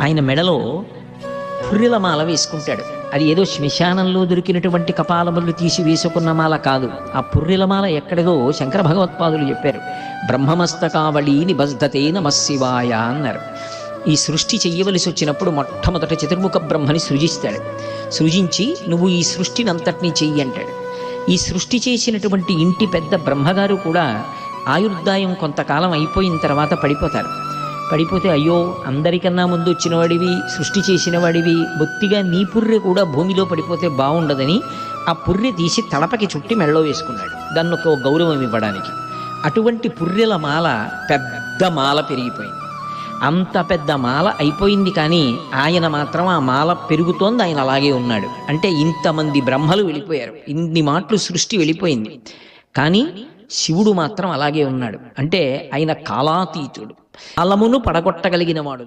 ఆయన మెడలో పుర్రెల మాల వేసుకుంటాడు. అది ఏదో శ్మశానంలో దొరికినటువంటి కపాలములు తీసి వేసుకున్న మాల కాదు. ఆ పుర్రెల మాల ఎక్కడదో శంకర భగవత్పాదులు చెప్పారు. బ్రహ్మమస్తకావళి నిబద్ధతే నమశివాయ అన్నారు. ఈ సృష్టి చెయ్యవలసి వచ్చినప్పుడు మొట్టమొదట చతుర్ముఖ బ్రహ్మని సృజిస్తాడు. సృజించి నువ్వు ఈ సృష్టిని అంతటినీ చెయ్యి అంటాడు. ఈ సృష్టి చేసినటువంటి ఇంటి పెద్ద బ్రహ్మగారు కూడా ఆయుర్దాయం కొంతకాలం అయిపోయిన తర్వాత పడిపోతారు. పడిపోతే అయ్యో అందరికన్నా ముందు వచ్చిన వాడివి, సృష్టి చేసిన వాడివి, బొత్తిగా నీ పుర్రె కూడా భూమిలో పడిపోతే బాగుండదని ఆ పుర్రె తీసి తలపకి చుట్టి మెళ్ళో వేసుకున్నాడు, దాన్ని ఒక గౌరవం ఇవ్వడానికి. అటువంటి పుర్రెల మాల పెద్ద మాల పెరిగిపోయింది. అంత పెద్ద మాల అయిపోయింది, కానీ ఆయన మాత్రం ఆ మాల పెరుగుతోంది, ఆయన అలాగే ఉన్నాడు. అంటే ఇంతమంది బ్రహ్మలు వెళ్ళిపోయారు, ఇన్ని మాటలు సృష్టి వెళ్ళిపోయింది, కానీ శివుడు మాత్రం అలాగే ఉన్నాడు. అంటే ఆయన కాలాతీతుడు, కాలమును పడగొట్టగలిగిన వాడు.